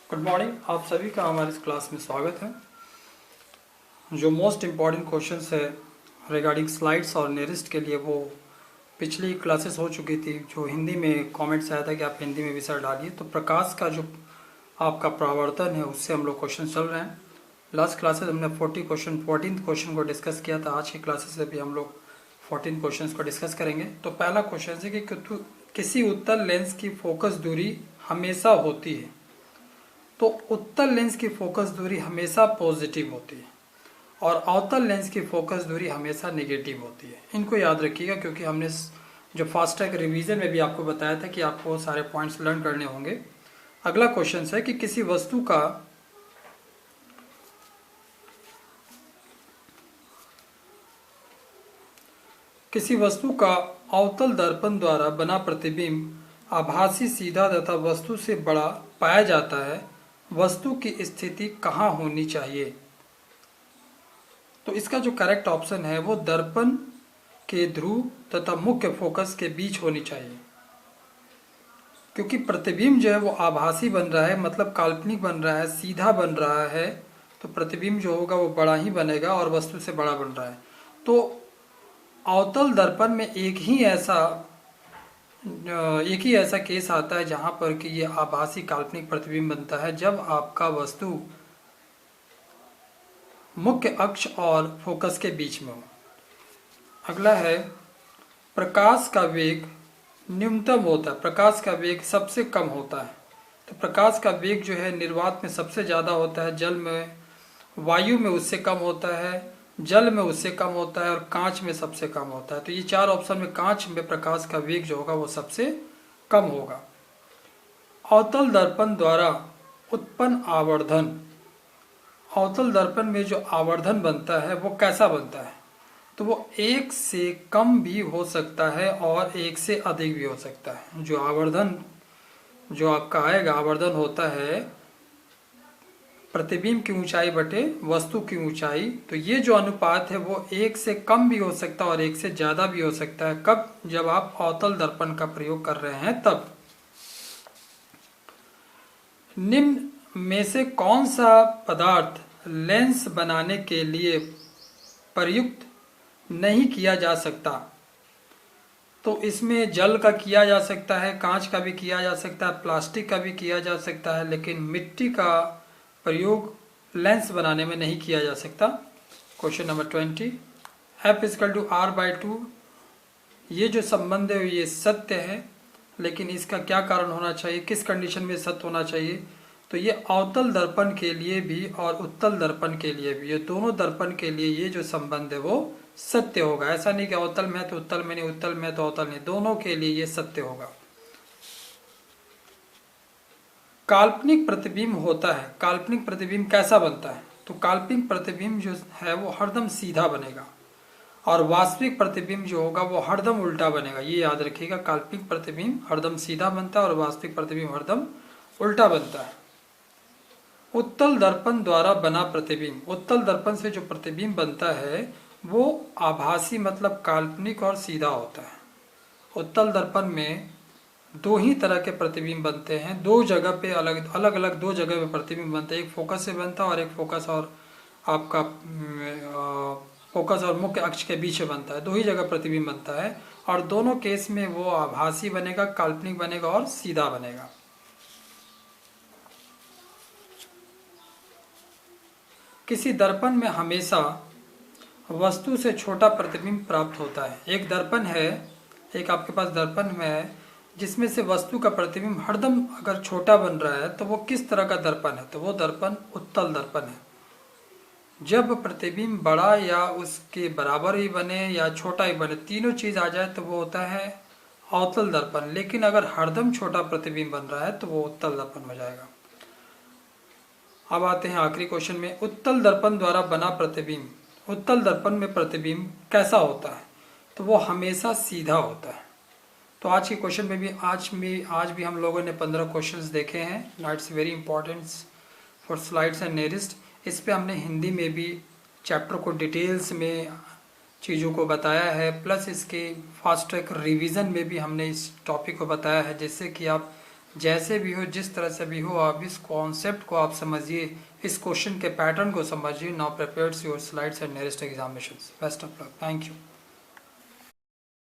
Good morning. आप सभी का हमारे इस क्लास में स्वागत है। जो मोस्ट इम्पॉर्टेंट क्वेश्चंस है रिगार्डिंग स्लाइड्स और नेरिस्ट के लिए वो पिछली क्लासेस हो चुकी थी। जो हिंदी में कमेंट्स आया था कि आप हिंदी में विषय डालिए, तो प्रकाश का जो आपका प्रावर्तन है उससे हम लोग क्वेश्चन चल रहे हैं। लास्ट क्लासेस हमने 14 क्वेश्चन को डिस्कस किया था। आज की क्लासेस से भी हम लोग 14 क्वेश्चन को डिस्कस करेंगे। तो पहला क्वेश्चन है कि किसी उत्तल लेंस की फोकस दूरी हमेशा होती है। तो उत्तल लेंस की फोकस दूरी हमेशा पॉजिटिव होती है और अवतल लेंस की फोकस दूरी हमेशा नेगेटिव होती है। इनको याद रखिएगा, क्योंकि हमने जो फास्ट ट्रैक रिवीजन में भी आपको बताया था कि आपको सारे पॉइंट्स लर्न करने होंगे। अगला क्वेश्चन है कि किसी वस्तु का अवतल दर्पण द्वारा बना प्रतिबिंब आभासी, सीधा तथा वस्तु से बड़ा पाया जाता है। वस्तु की स्थिति कहाँ होनी चाहिए? तो इसका जो करेक्ट ऑप्शन है वो दर्पण के ध्रुव तथा मुख्य फोकस के बीच होनी चाहिए, क्योंकि प्रतिबिंब जो है वो आभासी बन रहा है, मतलब काल्पनिक बन रहा है, सीधा बन रहा है। तो प्रतिबिंब जो होगा वो बड़ा ही बनेगा और वस्तु से बड़ा बन रहा है। तो अवतल दर्पण में एक ही ऐसा केस आता है जहां पर कि ये आभासी काल्पनिक प्रतिबिंब बनता है, जब आपका वस्तु मुख्य अक्ष और फोकस के बीच में हो। अगला है प्रकाश का वेग न्यूनतम होता है, प्रकाश का वेग सबसे कम होता है। तो प्रकाश का वेग जो है निर्वात में सबसे ज़्यादा होता है, जल में, वायु में उससे कम होता है, जल में उससे कम होता है और कांच में सबसे कम होता है। तो ये चार ऑप्शन में कांच में प्रकाश का वेग जो होगा वो सबसे कम होगा। अवतल दर्पण द्वारा उत्पन्न आवर्धन, अवतल दर्पण में जो आवर्धन बनता है वो कैसा बनता है? तो वो एक से कम भी हो सकता है और एक से अधिक भी हो सकता है। जो आवर्धन जो आपका आएगा, आवर्धन होता है प्रतिबिंब की ऊंचाई बटे वस्तु की ऊंचाई। तो ये जो अनुपात है वो एक से कम भी हो सकता है और एक से ज्यादा भी हो सकता है। कब? जब आप अवतल दर्पण का प्रयोग कर रहे हैं तब। निम्न में से कौन सा पदार्थ लेंस बनाने के लिए प्रयुक्त नहीं किया जा सकता? तो इसमें जल का किया जा सकता है, कांच का भी किया जा सकता है, प्लास्टिक का भी किया जा सकता है, लेकिन मिट्टी का प्रयोग लेंस बनाने में नहीं किया जा सकता। Question number 20, F=R/2। ये जो संबंध है ये सत्य है, लेकिन इसका क्या कारण होना चाहिए, किस कंडीशन में सत्य होना चाहिए? तो ये अवतल दर्पण के लिए भी और उत्तल दर्पण के लिए भी, ये दोनों दर्पण के लिए ये जो संबंध है वो सत्य होगा। ऐसा नहीं कि अवतल में तो उत्तल में नहीं, उत्तल में तो अवतल नहीं, दोनों के लिए ये सत्य होगा। काल्पनिक प्रतिबिंब होता है, काल्पनिक प्रतिबिंब कैसा बनता है? तो काल्पनिक प्रतिबिंब जो है वो हरदम सीधा बनेगा और वास्तविक प्रतिबिंब जो होगा वो हरदम उल्टा बनेगा। ये याद रखिएगा, काल्पनिक प्रतिबिंब हरदम सीधा बनता है और वास्तविक प्रतिबिंब हरदम उल्टा बनता है। उत्तल दर्पण द्वारा बना प्रतिबिंब, उत्तल दर्पण से जो प्रतिबिंब बनता है वो आभासी मतलब काल्पनिक और सीधा होता है। उत्तल दर्पण में दो ही तरह के प्रतिबिंब बनते हैं, दो जगह पे अलग अलग दो जगह पे प्रतिबिंब बनते हैं। एक फोकस से बनता है और एक फोकस और आपका फोकस और मुख्य अक्ष के बीच में बनता है। दो ही जगह प्रतिबिंब बनता है और दोनों केस में वो आभासी बनेगा, काल्पनिक बनेगा और सीधा बनेगा। किसी दर्पण में हमेशा वस्तु से छोटा प्रतिबिंब प्राप्त होता है। एक दर्पण है, एक आपके पास दर्पण में है जिसमें से वस्तु का प्रतिबिंब हरदम अगर छोटा बन रहा है तो वो किस तरह का दर्पण है? तो वो दर्पण उत्तल दर्पण है। जब प्रतिबिंब बड़ा या उसके बराबर ही बने या छोटा ही बने, तीनों चीज आ जाए तो वो होता है अवतल दर्पण। लेकिन अगर हरदम छोटा प्रतिबिंब बन रहा है तो वो उत्तल दर्पण हो जाएगा। अब आते हैं आखिरी क्वेश्चन में, उत्तल दर्पण द्वारा बना प्रतिबिंब, उत्तल दर्पण में प्रतिबिंब कैसा होता है? तो वो हमेशा सीधा होता है। तो आज के क्वेश्चन में भी आज भी हम लोगों ने 15 क्वेश्चंस देखे हैं। It's very important for slides and nearest. इस पे हमने हिंदी में भी चैप्टर को डिटेल्स में चीज़ों को बताया है, प्लस इसके फास्ट ट्रैक रिवीजन में भी हमने इस टॉपिक को बताया है, जिससे कि आप जैसे भी हो, जिस तरह से भी हो, आप इस कॉन्सेप्ट को आप समझिए, इस क्वेश्चन के पैटर्न को समझिए। Now prepares your slides and next examinations. Best of luck. Thank you.